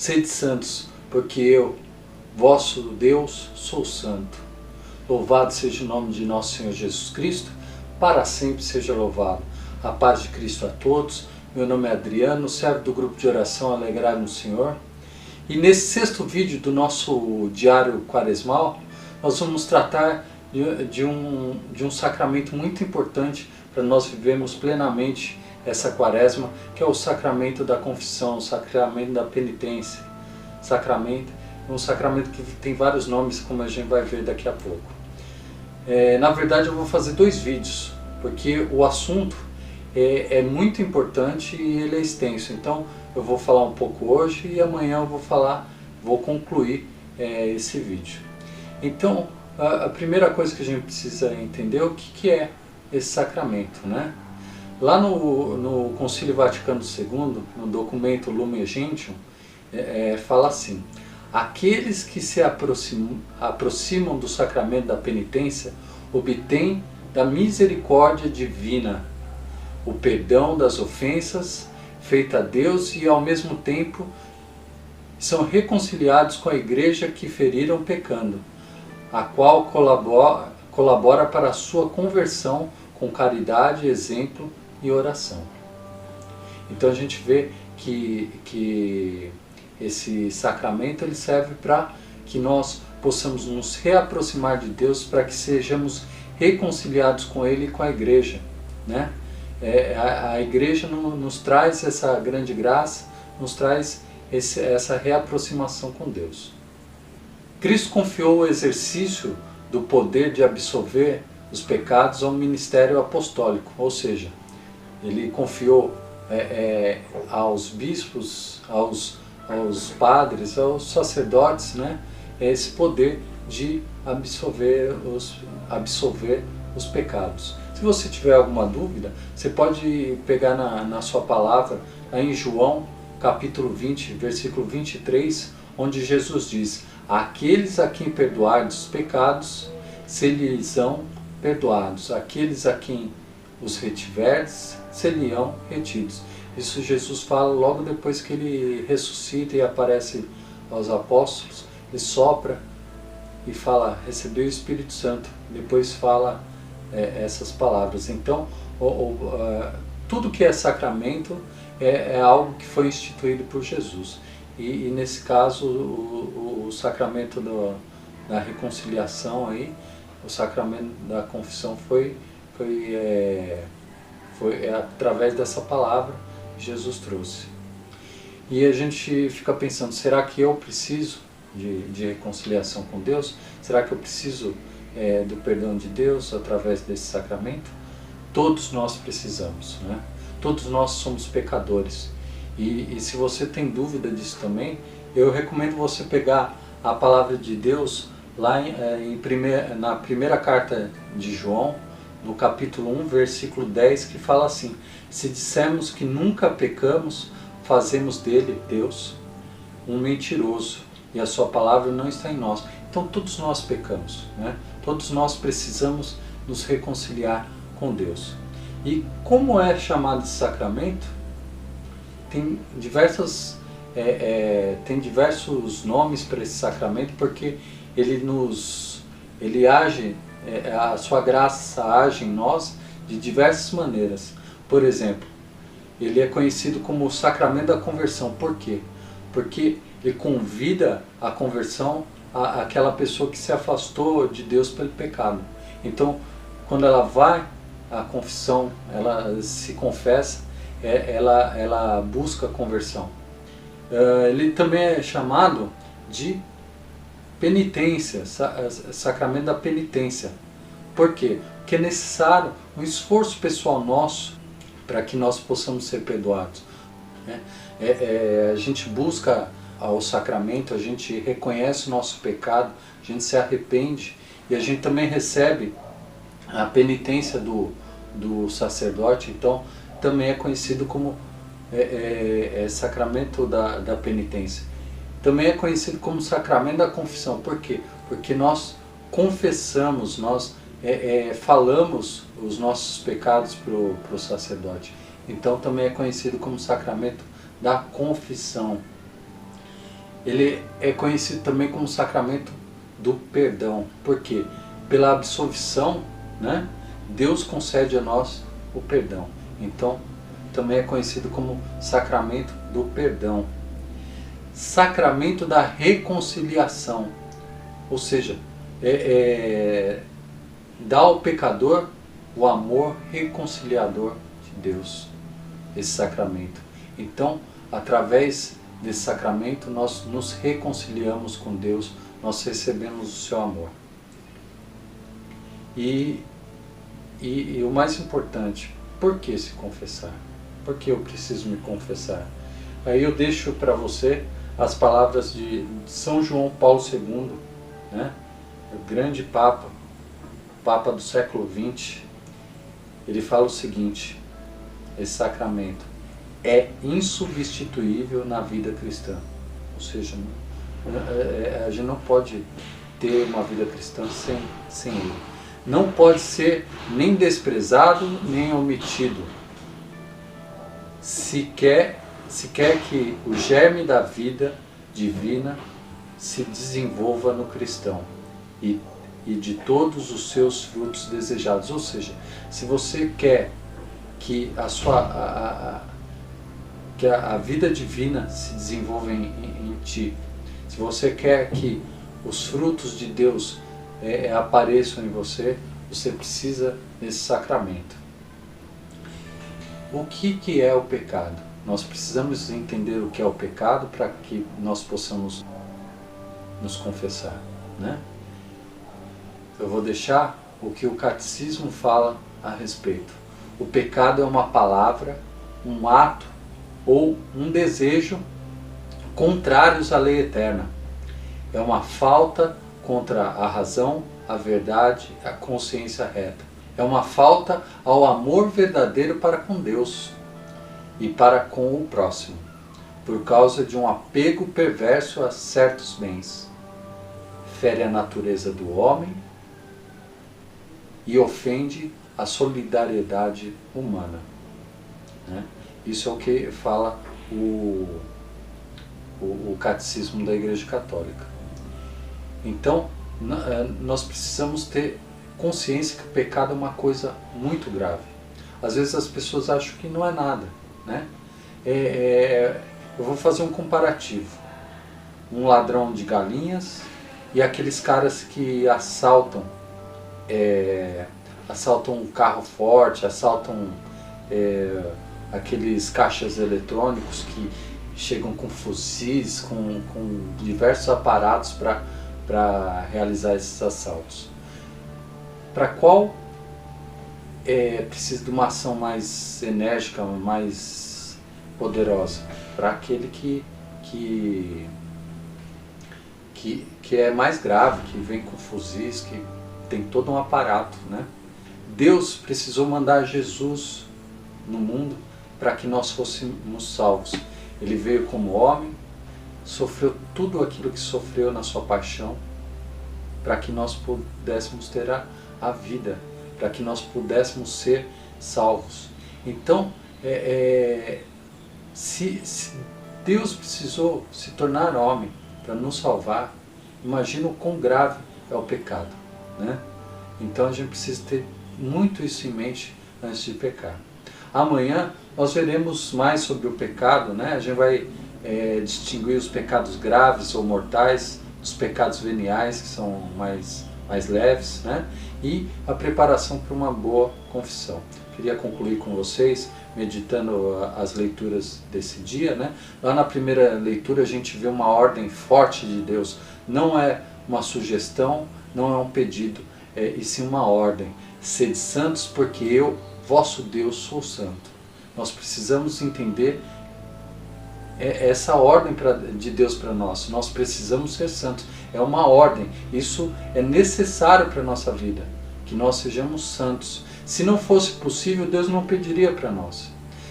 Sede santos, porque eu, vosso Deus, sou santo. Louvado seja o nome de nosso Senhor Jesus Cristo, para sempre seja louvado. A paz de Cristo a todos. Meu nome é Adriano, servo do grupo de oração Alegrar no Senhor. E nesse sexto vídeo do nosso diário quaresmal, nós vamos tratar de um sacramento muito importante para nós vivermos plenamente essa quaresma, que é o sacramento da confissão, o sacramento da penitência. Um sacramento que tem vários nomes, como a gente vai ver daqui a pouco. Na verdade eu vou fazer 2 vídeos, porque o assunto é muito importante e ele é extenso. Então eu vou falar um pouco hoje e amanhã eu vou concluir esse vídeo. Então a primeira coisa que a gente precisa entender é o que é esse sacramento, né? Lá no Concílio Vaticano II, no documento Lumen Gentium, fala assim: aqueles que se aproximam do sacramento da penitência obtêm da misericórdia divina o perdão das ofensas feitas a Deus e ao mesmo tempo são reconciliados com a igreja que feriram pecando, a qual colabora para a sua conversão com caridade, exemplo e oração. Então a gente vê que esse sacramento ele serve para que nós possamos nos reaproximar de Deus, para que sejamos reconciliados com Ele e com a igreja, né? A igreja nos traz essa grande graça, nos traz essa reaproximação com Deus. Cristo confiou o exercício do poder de absolver os pecados ao ministério apostólico, ou seja, ele confiou aos bispos, aos padres, aos sacerdotes, né, esse poder de absolver os pecados. Se você tiver alguma dúvida, você pode pegar na sua palavra, lá em João, capítulo 20, versículo 23, onde Jesus diz: aqueles a quem perdoardes os pecados, se-lhes-ão perdoados. Aqueles a quem os retiverdes, se-lhes-ão retidos. Isso Jesus fala logo depois que ele ressuscita e aparece aos apóstolos. Ele sopra e fala: recebeu o Espírito Santo. Depois fala essas palavras. Então, tudo que é sacramento é algo que foi instituído por Jesus. E nesse caso, o sacramento da reconciliação, aí, o sacramento da confissão foi através dessa palavra que Jesus trouxe. E a gente fica pensando: será que eu preciso de reconciliação com Deus? Será que eu preciso do perdão de Deus através desse sacramento? Todos nós precisamos, né? Todos nós somos pecadores. E se você tem dúvida disso também, eu recomendo você pegar a palavra de Deus lá na primeira carta de João, no capítulo 1, versículo 10, que fala assim: se dissermos que nunca pecamos, fazemos dele, Deus, um mentiroso, e a sua palavra não está em nós. Então todos nós pecamos, né? Todos nós precisamos nos reconciliar com Deus. E como é chamado esse sacramento? Tem diversos nomes para esse sacramento, porque ele age, a sua graça age em nós de diversas maneiras. Por exemplo, ele é conhecido como o sacramento da conversão. Por quê? Porque ele convida a conversão àquela pessoa que se afastou de Deus pelo pecado. Então, quando ela vai à confissão, ela se confessa, ela busca a conversão. Ele também é chamado de penitência, sacramento da penitência. Por quê? Porque é necessário um esforço pessoal nosso para que nós possamos ser perdoados, né? A gente busca ao sacramento, a gente reconhece o nosso pecado, a gente se arrepende e a gente também recebe a penitência do sacerdote. Então também é conhecido como sacramento da penitência. Também é conhecido como sacramento da confissão. Por quê? Porque nós confessamos, nós falamos os nossos pecados para o sacerdote. Então também é conhecido como sacramento da confissão. ele é conhecido também como sacramento do perdão. Por quê? Pela absolvição, né, Deus concede a nós o perdão. Então, também é conhecido como sacramento do perdão. Sacramento da reconciliação, ou seja, dá ao pecador o amor reconciliador de Deus, esse sacramento. Então, através desse sacramento, nós nos reconciliamos com Deus, nós recebemos o seu amor. E o mais importante, por que se confessar? Por que eu preciso me confessar? Aí eu deixo para você as palavras de São João Paulo II, né? O grande Papa do século XX. Ele fala o seguinte: esse sacramento é insubstituível na vida cristã. Ou seja, a gente não pode ter uma vida cristã sem ele. Não pode ser nem desprezado, nem omitido. Se quer que o germe da vida divina se desenvolva no cristão e de todos os seus frutos desejados. Ou seja, se você quer que a vida divina se desenvolva em ti, se você quer que os frutos de Deus apareçam em você, você precisa desse sacramento. O que é o pecado? Nós precisamos entender o que é o pecado para que nós possamos nos confessar, né? Eu vou deixar o que o catecismo fala a respeito. O pecado é uma palavra, um ato ou um desejo contrários à lei eterna. É uma falta contra a razão, a verdade, a consciência reta. É uma falta ao amor verdadeiro para com Deus e para com o próximo, por causa de um apego perverso a certos bens. Fere a natureza do homem e ofende a solidariedade humana, né? Isso é o que fala o catecismo da Igreja Católica. Então, nós precisamos ter consciência que o pecado é uma coisa muito grave. Às vezes as pessoas acham que não é nada, né? Eu vou fazer um comparativo. Um ladrão de galinhas e aqueles caras que assaltam um carro forte, assaltam aqueles caixas eletrônicos que chegam com fuzis, com diversos aparatos para realizar esses assaltos. Para qual precisa de uma ação mais enérgica, mais poderosa? Para aquele que é mais grave, que vem com fuzis, que tem todo um aparato, né? Deus precisou mandar Jesus no mundo para que nós fôssemos salvos. Ele veio como homem, sofreu tudo aquilo que sofreu na sua paixão, para que nós pudéssemos ter a vida, para que nós pudéssemos ser salvos. Então, se Deus precisou se tornar homem para nos salvar, imagina o quão grave é o pecado, né? Então a gente precisa ter muito isso em mente antes de pecar. Amanhã nós veremos mais sobre o pecado, né? A gente vai distinguir os pecados graves ou mortais dos pecados veniais, que são mais leves, né? E a preparação para uma boa confissão. Queria concluir com vocês, meditando as leituras desse dia, né? Lá na primeira leitura a gente vê uma ordem forte de Deus. Não é uma sugestão, não é um pedido, e sim uma ordem. Sede santos porque eu, vosso Deus, sou santo. Nós precisamos entender essa ordem de Deus para nós. Nós precisamos ser santos. É uma ordem. Isso é necessário para a nossa vida, que nós sejamos santos. Se não fosse possível, Deus não pediria para nós.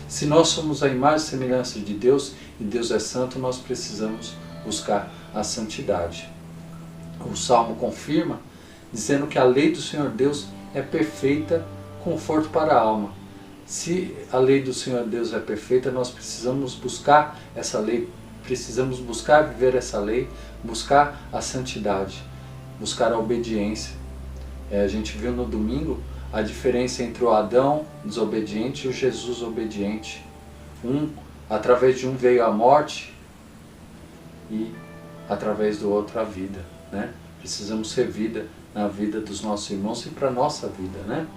Se nós somos a imagem e semelhança de Deus, e Deus é santo, nós precisamos buscar a santidade. O Salmo confirma, dizendo que a lei do Senhor Deus é perfeita, conforto para a alma. Se a lei do Senhor Deus é perfeita, nós precisamos buscar essa lei precisamos buscar viver essa lei, buscar a santidade, buscar a obediência. A gente viu no domingo a diferença entre o Adão desobediente e o Jesus obediente. Através de um veio a morte e através do outro a vida, né? Precisamos ser vida na vida dos nossos irmãos e para a nossa vida, né?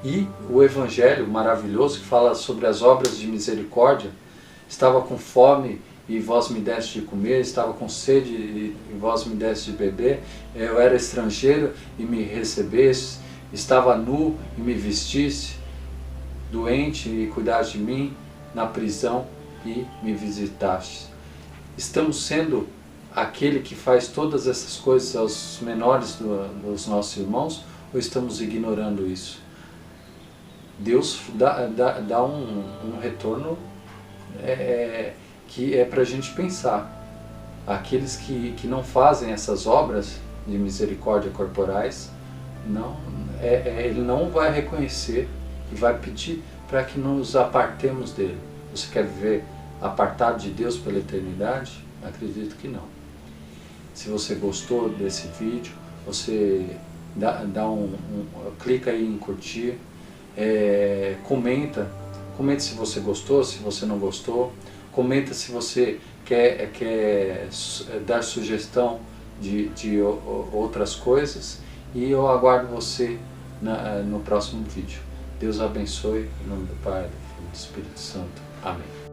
E o Evangelho maravilhoso que fala sobre as obras de misericórdia: estava com fome e vós me deste de comer, estava com sede e vós me deste de beber, eu era estrangeiro e me recebeste, estava nu e me vestiste, doente e cuidaste de mim, na prisão e me visitaste. Estamos sendo aquele que faz todas essas coisas aos menores dos nossos irmãos, ou estamos ignorando isso? Deus dá um retorno que é para a gente pensar. Aqueles que não fazem essas obras de misericórdia corporais, ele não vai reconhecer e vai pedir para que nos apartemos dele. Você quer viver apartado de Deus pela eternidade? Acredito que não. Se você gostou desse vídeo, você clica aí em curtir, comenta se você gostou, se você não gostou, comenta se você quer dar sugestão de outras coisas, e eu aguardo você no próximo vídeo. Deus abençoe, em nome do Pai, do Filho e do Espírito Santo. Amém.